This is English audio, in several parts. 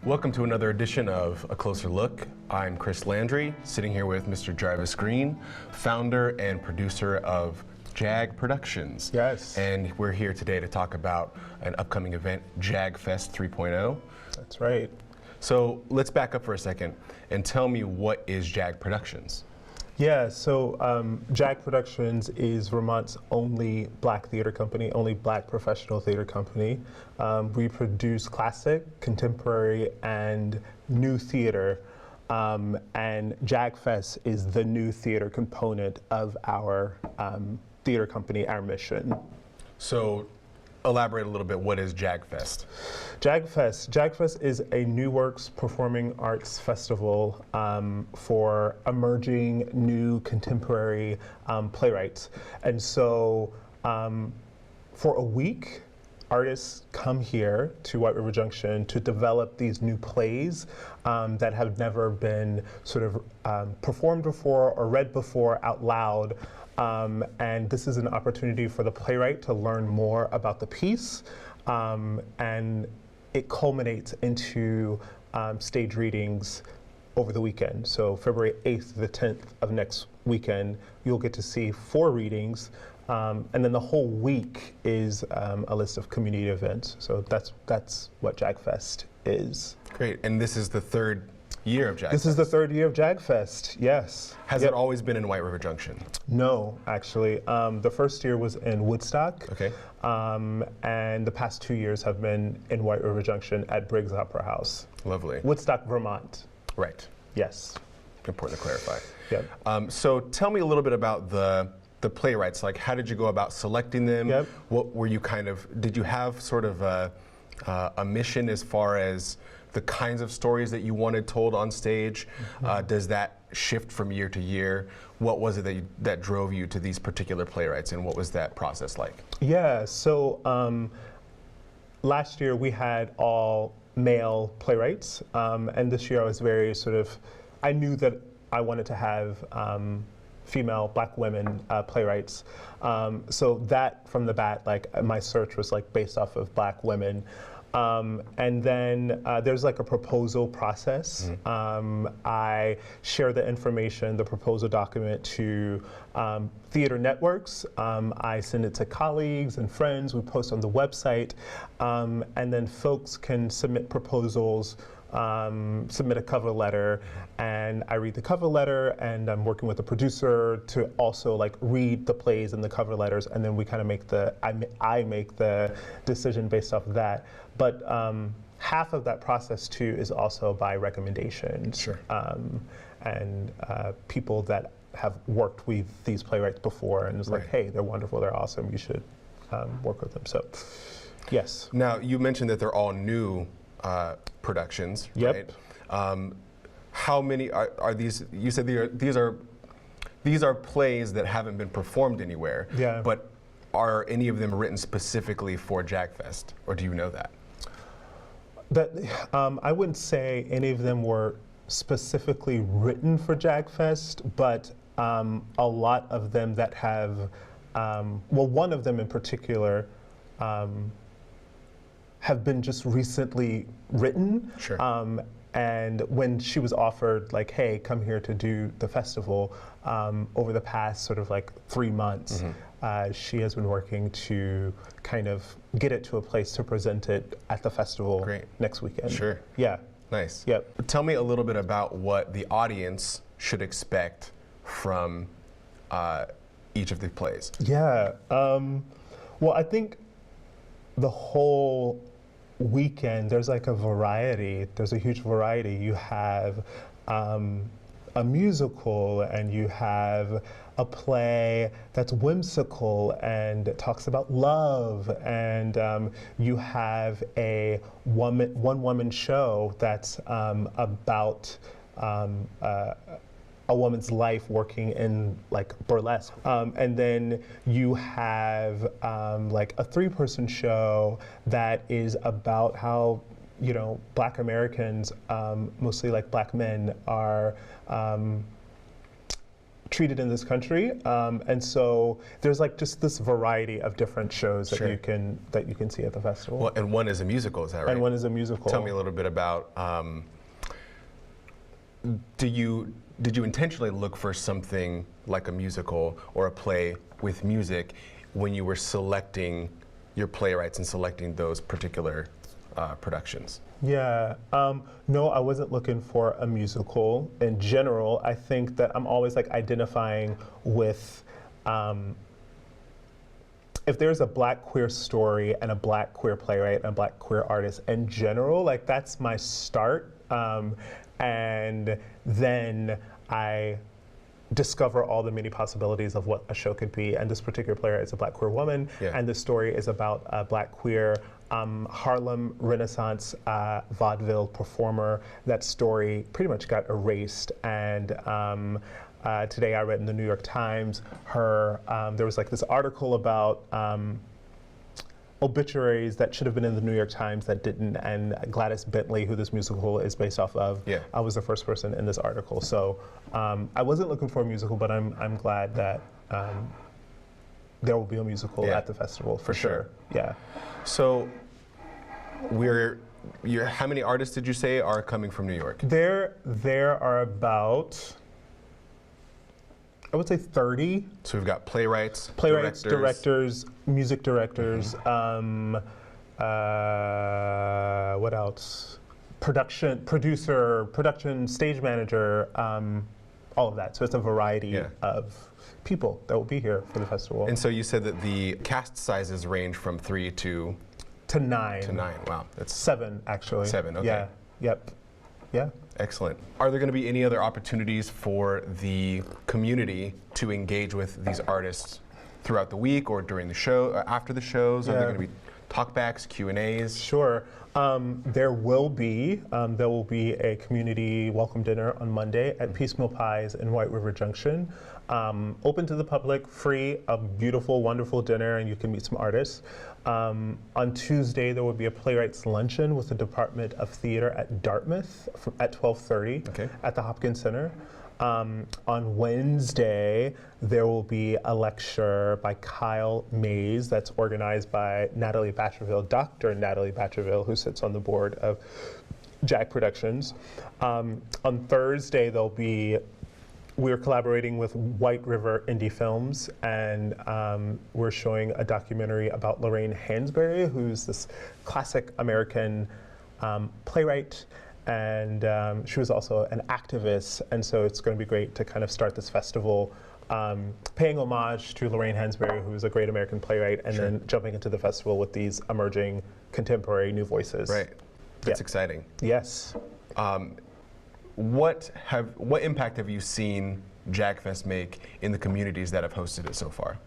Welcome to another edition of A Closer Look. I'm Chris Landry, sitting here with Mr. Jarvis Green, founder and producer of Jag Productions. Yes. And we're here today to talk about an upcoming event, Jag Fest 3.0. That's right. So let's back up for a second and tell me, what is Jag Productions? Yeah, so Jag Productions is Vermont's only Black theater company, only Black professional theater company. We produce classic, contemporary, and new theater. And Jag Fest is the new theater component of our theater company, our mission. So elaborate a little bit, what is Jag Fest? Jag Fest is a new works performing arts festival for emerging new contemporary playwrights. And so for a week, artists come here to White River Junction to develop these new plays that have never been sort of performed before or read before out loud. And this is an opportunity for the playwright to learn more about the piece, and it culminates into stage readings over the weekend. So February 8th to the 10th of next weekend, you'll get to see 4 readings, and then the whole week is a list of community events. So that's what Jag Fest is. Great, and this is the third year of Jag Fest. This is the third year of Jag Fest, yes. Has it always been in White River Junction? No, actually. The first year was in Woodstock. Okay. And the past 2 years have been in White River Junction at Briggs Opera House. Lovely. Woodstock, Vermont. Right. Yes. Important to clarify. Yep. So tell me a little bit about the playwrights. Like, how did you go about selecting them? Yep. What were you did you have sort of a mission as far as the kinds of stories that you wanted told on stage? Mm-hmm. Does that shift from year to year? What was it that drove you to these particular playwrights, and what was that process like? Yeah, so last year we had all male playwrights, and this year I was very I knew that I wanted to have female Black women playwrights. So that from the bat, my search was based off of Black women. And then there's a proposal process. Mm-hmm. I share the information, the proposal document, to theater networks. I send it to colleagues and friends. We post on the website. And then folks can submit proposals, submit a cover letter, and I read the cover letter, and I'm working with the producer to also read the plays and the cover letters, and then we kind of I make the decision based off of that. But half of that process too is also by recommendations. Sure. And people that have worked with these playwrights before, and it's right. hey, they're wonderful, they're awesome, you should work with them. So, yes. Now, you mentioned that they're all new productions, yep. right? How many are these? You said these are plays that haven't been performed anywhere. Yeah. But are any of them written specifically for Jag Fest, or do you know that? I wouldn't say any of them were specifically written for Jag Fest, but a lot of them that have, one of them in particular, have been just recently written. Sure. And when she was offered, hey, come here to do the festival, over the past 3 months, mm-hmm. Mm-hmm. She has been working to kind of get it to a place to present it at the festival. Great. Next weekend. Sure. Yeah. Nice. Yep. Tell me a little bit about what the audience should expect from each of the plays. Yeah. Well, I think the whole weekend, there's a variety. There's a huge variety. You have a musical, and you have a play that's whimsical and talks about love, and you have a one-woman show that's about a woman's life working in burlesque, and then you have a 3-person show that is about how Black Americans, mostly Black men, are treated in this country, and so there's like just this variety of different shows that you can see at the festival. Well, and one is a musical, is that right? And one is a musical. Tell me a little bit about. Did you intentionally look for something like a musical or a play with music when you were selecting your playwrights and selecting those particular productions? Yeah, no, I wasn't looking for a musical in general. I think that I'm always like identifying with, if there's a Black queer story and a Black queer playwright and a Black queer artist in general, like that's my start. And then I discover all the many possibilities of what a show could be. And this particular playwright is a Black queer woman, and the story is about a Black queer Harlem Renaissance vaudeville performer. That story pretty much got erased, and today I read in the New York Times there was like this article about obituaries that should have been in the New York Times that didn't, and Gladys Bentley, who this musical is based off of, I was the first person in this article. So I wasn't looking for a musical, but I'm glad that there will be a musical at the festival for sure. Yeah. So how many artists did you say are coming from New York? There are about, I would say 30. So we've got playwrights, directors, music directors, what else? Producer, stage manager, all of that. So it's a variety of people that will be here for the festival. And so you said that the cast sizes range from 3 to 9. To 9, wow. That's 7, actually. 7, okay. Yeah, yep, yeah. Excellent. Are there going to be any other opportunities for the community to engage with these artists throughout the week or during the show, after the shows? Are there going to be talkbacks, Q&As? Sure. There will be a community welcome dinner on Monday at Piecemeal Pies in White River Junction. Open to the public, free, a beautiful, wonderful dinner, and you can meet some artists. On Tuesday, there will be a Playwrights luncheon with the Department of Theater at Dartmouth at 12:30 at the Hopkins Center. On Wednesday, there will be a lecture by Kyle Mays that's organized by Natalie Batcherville, Dr. Natalie Batcherville, who sits on the board of Jag Productions. On Thursday, we're collaborating with White River Indie Films, and we're showing a documentary about Lorraine Hansberry, who's this classic American playwright. And she was also an activist, and so it's going to be great to kind of start this festival paying homage to Lorraine Hansberry, who's a great American playwright, and then jumping into the festival with these emerging contemporary new voices. Right. That's exciting. Yes. What impact have you seen Jag Fest make in the communities that have hosted it so far?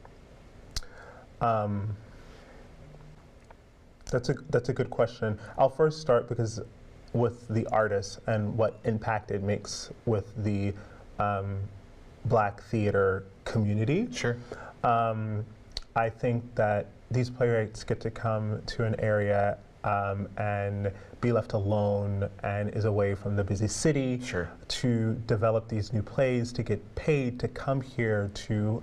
That's a good question. I'll first start with the artists and what impact it makes with the Black theater community. Sure. I think that these playwrights get to come to an area and be left alone and is away from the busy city to develop these new plays, to get paid to come here to,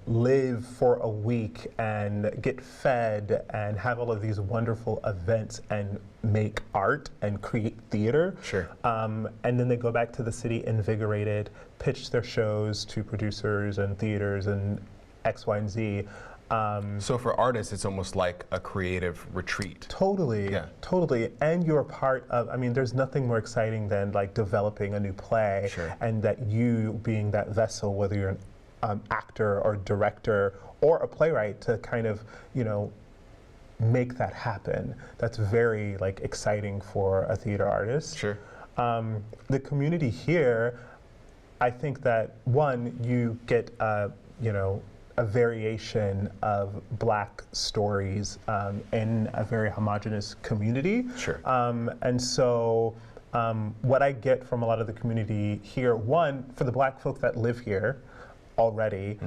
live for a week and get fed and have all of these wonderful events and make art and create theater. Sure. And then they go back to the city invigorated, pitch their shows to producers and theaters and X, Y, and Z. So for artists, it's almost like a creative retreat. Totally, yeah. Totally. And you're part of, there's nothing more exciting than like developing a new play and that you being that vessel, whether you're an actor or director or a playwright, to kind of, make that happen. That's very like exciting for a theater artist. Sure. The community here, I think that one, you get, a variation of Black stories in a very homogenous community. Sure. And so what I get from a lot of the community here, one, for the Black folk that live here already,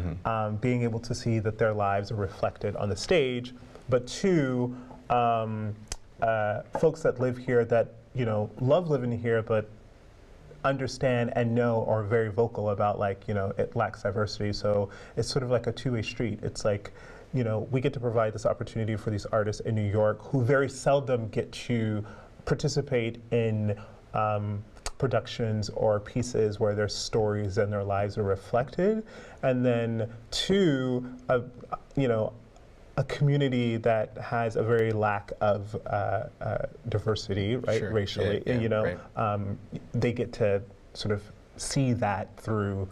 being able to see that their lives are reflected on the stage, but two, folks that live here that, love living here, but understand and know or are very vocal about, like, you know, it lacks diversity. So it's sort of like a two-way street. It's like, you know, we get to provide this opportunity for these artists in New York who very seldom get to participate in productions or pieces where their stories and their lives are reflected. And then two, you know, a community that has a very lack of diversity, right, Sure. racially, Yeah, you know, right. they get to sort of see that through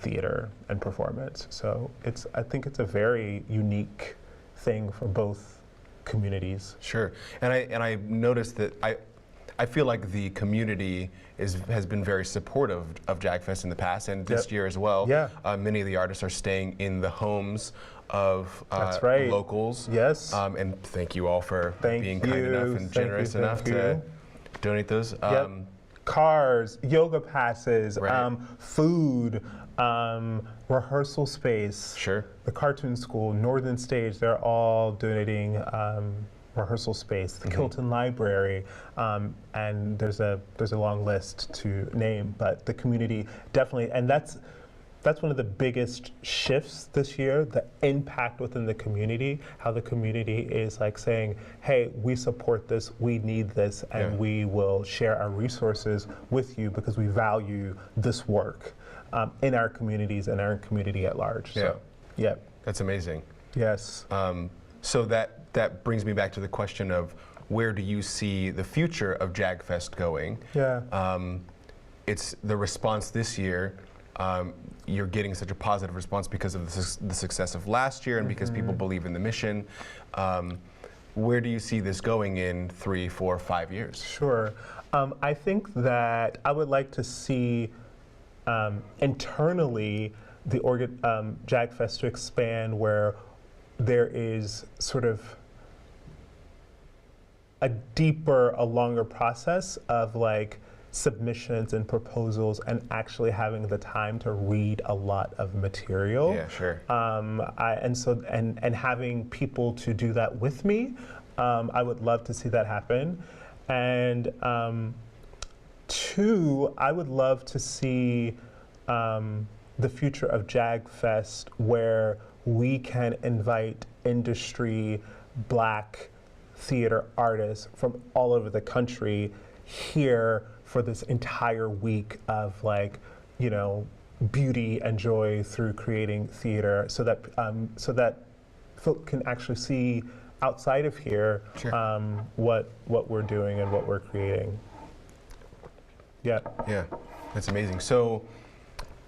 theater and performance. So I think it's a very unique thing for both communities. Sure, and I noticed that I feel like the community has been very supportive of Jag Fest in the past, and this year as well. Yeah. Many of the artists are staying in the homes of That's right. locals. Yes. And thank you all for Thank being you. kind enough and Thank generous you, enough thank to you. donate those. Yep. Cars, yoga passes, Right. food, rehearsal space. Sure. The Cartoon School, Northern Stage, they're all donating rehearsal space. The Kilton Library, and there's a long list to name, but the community definitely, and that's one of the biggest shifts this year, the impact within the community, how the community is like saying, hey, we support this, we need this, and Yeah. we will share our resources with you because we value this work in our communities and our community at large. Yeah. So, yeah. That's amazing. Yes. So that brings me back to the question of where do you see the future of Jag Fest going? Yeah. It's the response this year. You're getting such a positive response because of the success of last year and because people believe in the mission. Where do you see this going in 3, 4, 5 years? Sure. I think that I would like to see internally the Jag Fest to expand where there is sort of a deeper, a longer process of like submissions and proposals and actually having the time to read a lot of material. Yeah, sure. And having people to do that with me, I would love to see that happen. And two, I would love to see the future of Jag Fest where we can invite industry, Black theater artists from all over the country here for this entire week of like, you know, beauty and joy through creating theater, so that folk can actually see outside of here Sure. what we're doing and what we're creating. Yeah. Yeah, that's amazing. So,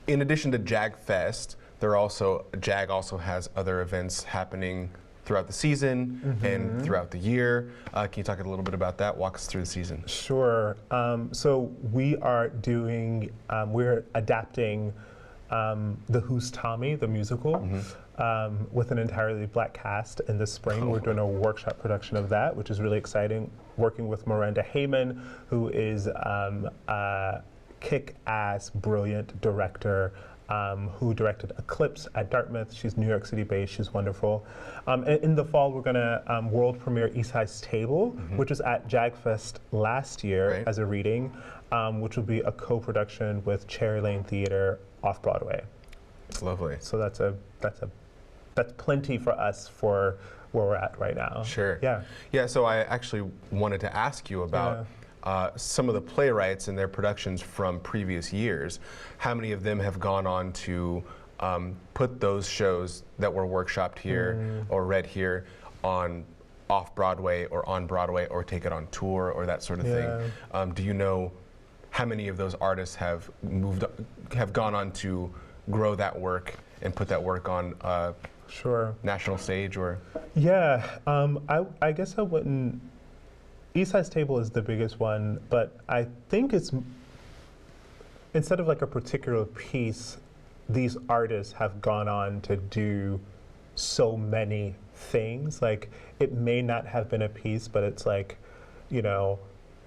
in addition to Jag Fest, Jag also has other events happening throughout the season and throughout the year. Can you talk a little bit about that? Walk us through the season. Sure. So we are doing, we're adapting The Who's Tommy, the musical, with an entirely Black cast in the spring. We're doing a workshop production of that, which is really exciting, working with Miranda Heyman, who is a kick-ass, brilliant director who directed Eclipse at Dartmouth. She's New York City based, she's wonderful. And in the fall, we're gonna world premiere East Side's Table, which was at Jag Fest last year as a reading, which will be a co-production with Cherry Lane Theater off-Broadway. It's lovely. So that's plenty for us for where we're at right now. Sure. Yeah. Yeah, so I actually wanted to ask you about some of the playwrights and their productions from previous years. How many of them have gone on to put those shows that were workshopped here or read here on off-Broadway or on Broadway or take it on tour or that sort of thing? Do you know how many of those artists have gone on to grow that work and put that work on Sure. national stage or? Yeah, I guess I wouldn't. East Side's Table is the biggest one, but I think it's, instead of like a particular piece, these artists have gone on to do so many things. Like, it may not have been a piece, but it's like, you know,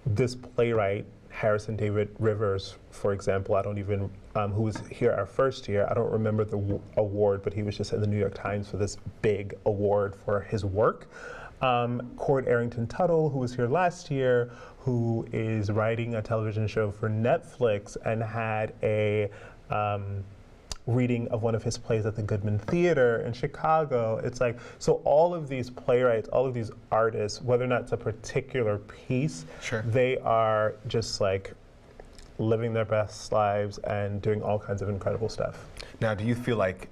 this playwright, Harrison David Rivers, for example, I don't even, who was here our first year, I don't remember the award, but he was just in the New York Times for this big award for his work. Cord Arrington-Tuttle, who was here last year, who is writing a television show for Netflix and had a reading of one of his plays at the Goodman Theater in Chicago. It's like, so all of these playwrights, all of these artists, whether or not it's a particular piece, Sure. they are just like living their best lives and doing all kinds of incredible stuff. Now, do you feel like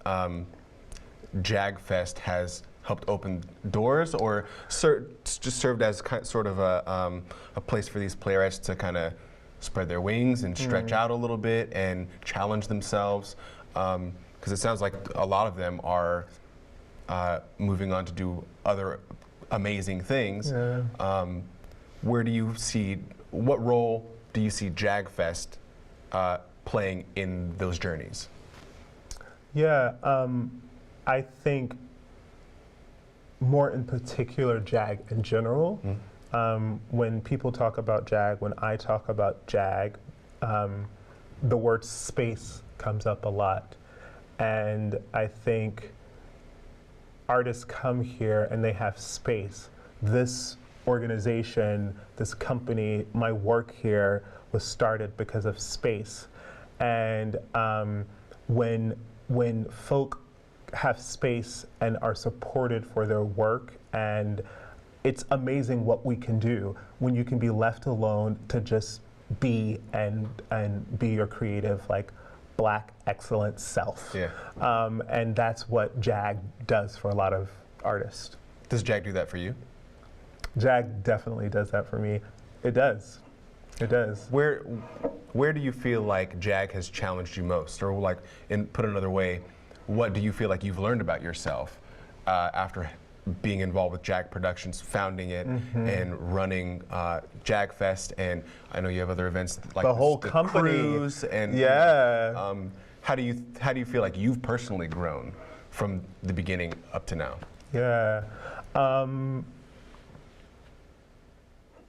Jag Fest has helped open doors, or just served as sort of a place for these playwrights to kind of spread their wings and stretch out a little bit and challenge themselves? Because it sounds like a lot of them are moving on to do other amazing things. Yeah. Where do you see, what role do you see Jag Fest playing in those journeys? Yeah, I think more in particular Jag in general. When people talk about Jag, when I talk about Jag, the word space comes up a lot. And I think artists come here and they have space. This organization, this company, my work here was started because of space. And when folk have space and are supported for their work, and it's amazing what we can do when you can be left alone to just be and be your creative, like, Black excellent self. Yeah. And that's what Jag does for a lot of artists. Does Jag do that for you? Jag definitely does that for me. It does. It does. Where do you feel like Jag has challenged you most? Or like, put another way, what do you feel like you've learned about yourself after being involved with Jag Productions, founding it and running Jag Fest, and I know you have other events like the whole company, cruise, and yeah. How do you feel like you've personally grown from the beginning up to now? Yeah.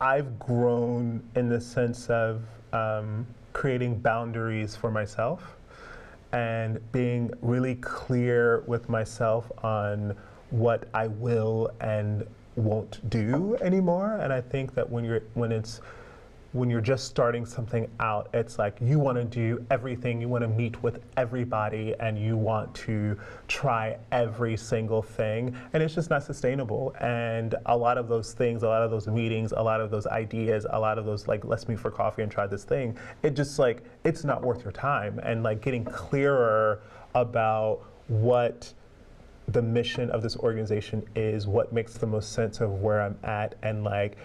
I've grown in the sense of creating boundaries for myself and being really clear with myself on what I will and won't do anymore. And I think that when you're just starting something out, it's like you want to do everything, you want to meet with everybody, and you want to try every single thing, and it's just not sustainable. And a lot of those things, a lot of those meetings, a lot of those ideas, a lot of those, like, let's meet for coffee and try this thing, it just, like, it's not worth your time. And, like, getting clearer about what the mission of this organization is, what makes the most sense of where I'm at, and, like,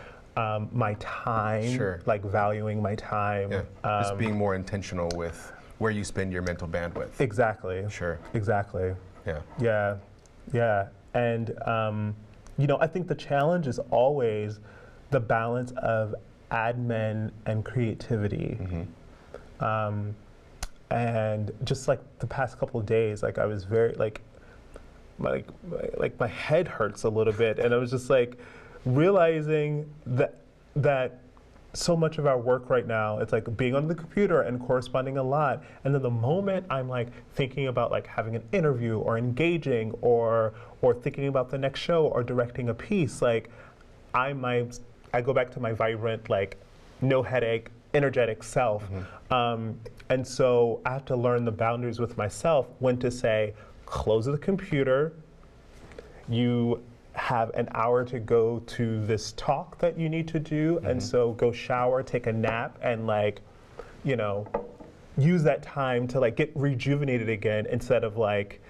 my time, Sure. like valuing my time. Yeah. Just being more intentional with where you spend your mental bandwidth. Exactly. Sure. Exactly. Yeah. Yeah. Yeah. And, you know, I think the challenge is always the balance of admin and creativity. And just like the past couple of days, like I was very, like my head hurts a little bit, and I was just like realizing that so much of our work right now, it's like being on the computer and corresponding a lot, and then the moment I'm like thinking about like having an interview or engaging or thinking about the next show or directing a piece, like I go back to my vibrant, like no headache, energetic self. And so I have to learn the boundaries with myself, when to say, close the computer, you have an hour to go to this talk that you need to do, and so go shower, take a nap, and like, you know, use that time to like get rejuvenated again, instead of like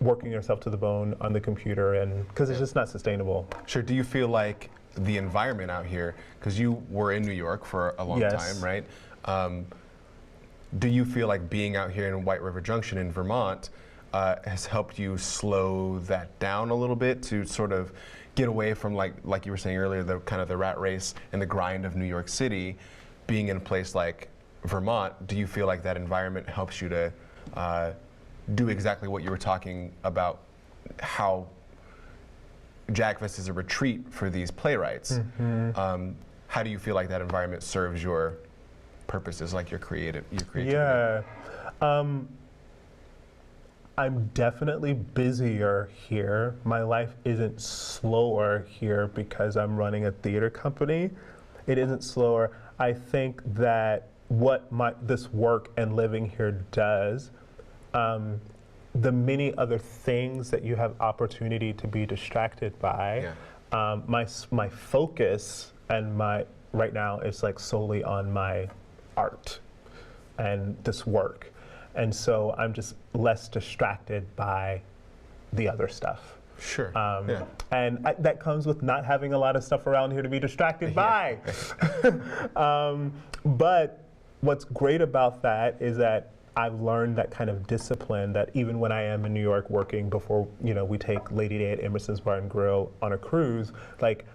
working yourself to the bone on the computer, and because it's just not sustainable. Sure. Do you feel like the environment out here, because you were in New York for a long time, right? Do you feel like being out here in White River Junction in Vermont has helped you slow that down a little bit, to sort of get away from, like you were saying earlier, the kind of the rat race and the grind of New York City? Being in a place like Vermont, do you feel like that environment helps you to do exactly what you were talking about, how Jag Fest is a retreat for these playwrights? How do you feel like that environment serves your purposes, like your creativity? Yeah. I'm definitely busier here. My life isn't slower here because I'm running a theater company. It isn't slower. I think that what this work and living here does, the many other things that you have opportunity to be distracted by, my focus and right now is like solely on my art and this work. And so I'm just less distracted by the other stuff. Sure. And that comes with not having a lot of stuff around here to be distracted by. But what's great about that is that I've learned that kind of discipline that even when I am in New York working before, we take Lady Day at Emerson's Bar and Grill on a cruise, like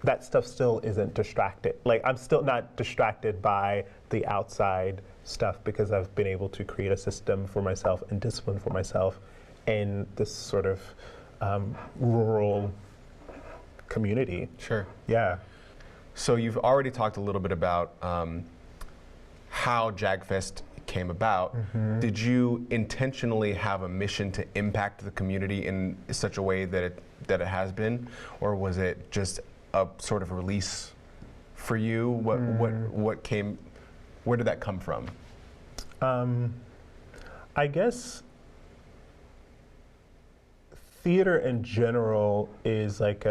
that stuff still isn't distracted. Like I'm still not distracted by the outside stuff because I've been able to create a system for myself and discipline for myself in this sort of rural community. Sure. Yeah. So you've already talked a little bit about how Jag Fest came about. Did you intentionally have a mission to impact the community in such a way that it has been, or was it just a sort of release for you? What came? Where did that come from? I guess theater in general is like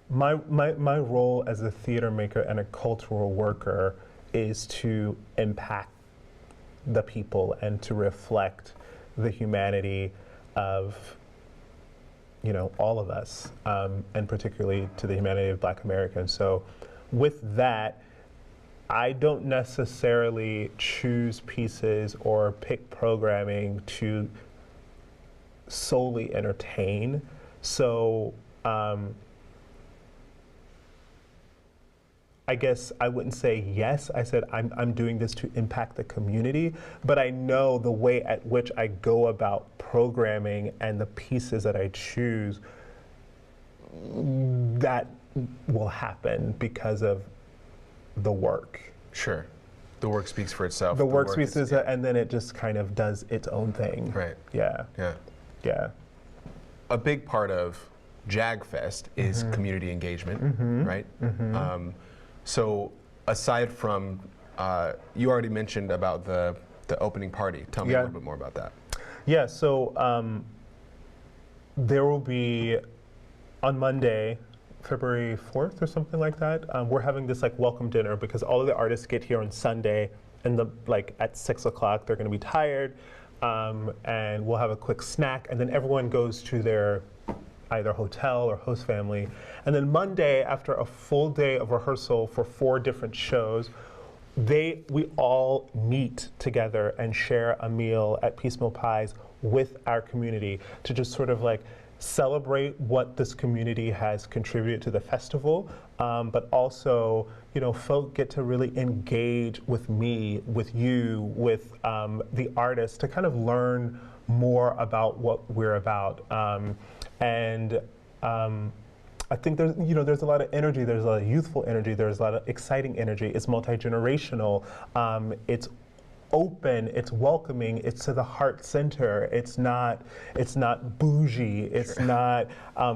my role as a theater maker and a cultural worker is to impact the people and to reflect the humanity of all of us, and particularly to the humanity of Black Americans. So with that, I don't necessarily choose pieces or pick programming to solely entertain. So I guess I wouldn't say yes. I said I'm doing this to impact the community, but I know the way at which I go about programming and the pieces that I choose, that will happen because of the work. Sure. The work speaks for itself. The work speaks for itself, and then it just kind of does its own thing. Right. Yeah. Yeah. Yeah. A big part of Jag Fest is community engagement, right? So aside from, you already mentioned about the opening party. Tell me a little bit more about that. Yeah, so there will be, on Monday, February 4th or something like that, we're having this like welcome dinner because all of the artists get here on Sunday and at 6 o'clock they're gonna be tired, and we'll have a quick snack and then everyone goes to their either hotel or host family. And then Monday, after a full day of rehearsal for 4 different shows, we all meet together and share a meal at Peace Mill Pies with our community to just sort of like celebrate what this community has contributed to the festival, but also, folk get to really engage with me, with you, with the artists to kind of learn more about what we're about. I think there's a lot of energy, there's a lot of youthful energy, there's a lot of exciting energy. It's multi-generational, it's open, it's welcoming, it's to the heart center. It's not bougie, it's not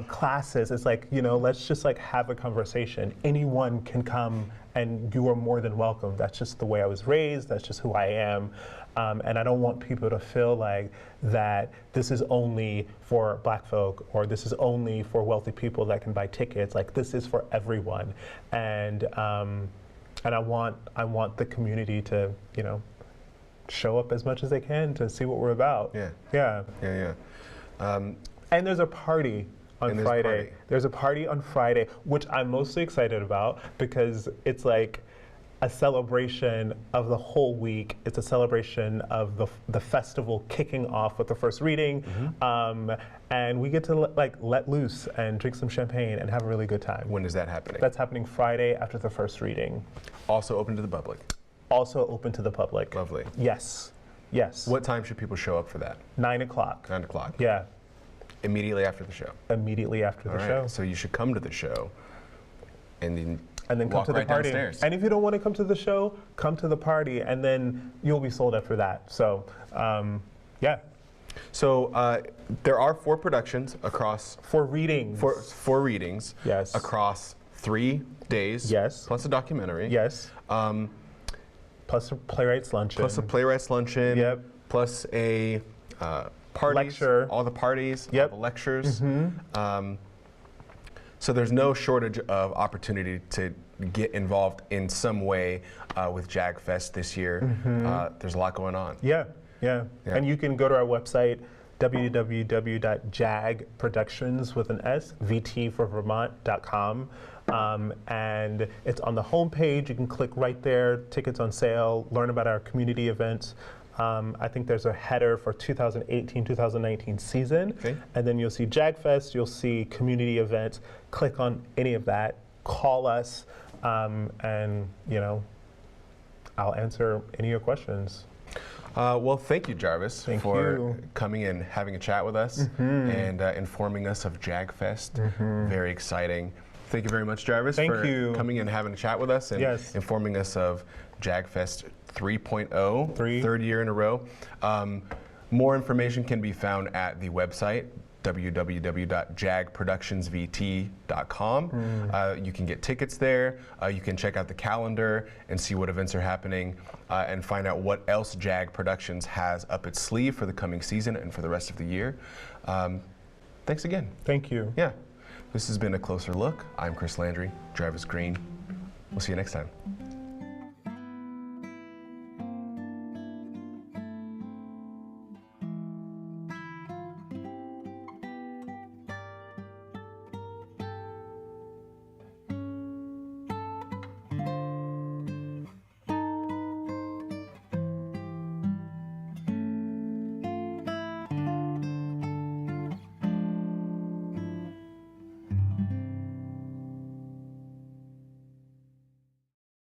classes. It's like, let's just like have a conversation. Anyone can come and you are more than welcome. That's just the way I was raised, that's just who I am. And I don't want people to feel like that this is only for Black folk or this is only for wealthy people that can buy tickets. Like this is for everyone. And I want the community to, show up as much as they can to see what we're about. Yeah. And there's a party on Friday. There's a party on Friday, which I'm mostly excited about because it's like a celebration of the whole week. It's a celebration of the festival kicking off with the first reading. And we get to let loose and drink some champagne and have a really good time. When is that happening? That's happening Friday after the first reading. Also open to the public? Also open to the public. Lovely. Yes. What time should people show up for that? 9 o'clock. 9 o'clock. Yeah. Immediately after the show? Immediately after the show. So you should come to the show and then come to the party. Downstairs. And if you don't want to come to the show, come to the party, and then you'll be sold after that. So Yeah. So there are 4 productions across 4 readings. 4 readings. Yes. Across 3 days. Yes. Plus a documentary. Yes. Plus a playwrights luncheon. Plus a playwrights luncheon. Yep. Plus a parties. Lecture. All the parties. Yep. All the lectures. So there's no shortage of opportunity to get involved in some way with Jag Fest this year. There's a lot going on. Yeah. And you can go to our website, www.jagproductions with an S, VT for Vermont.com. And it's on the homepage. You can click right there, tickets on sale, learn about our community events. I think there's a header for 2018-2019 season. Okay. And then you'll see Jag Fest, you'll see community events. Click on any of that, call us, and I'll answer any of your questions. Well, thank you, Jarvis, for coming and having a chat with us and informing us of Jag Fest. Very exciting. Thank you very much, Jarvis, for coming and having a chat with us and informing us of Jag Fest 3.0, third year in a row. More information can be found at the website, www.jagproductionsvt.com. You can get tickets there. You can check out the calendar and see what events are happening and find out what else Jag Productions has up its sleeve for the coming season and for the rest of the year. Thanks again. Thank you. Yeah. This has been A Closer Look. I'm Chris Landry, Jarvis Green. We'll see you next time.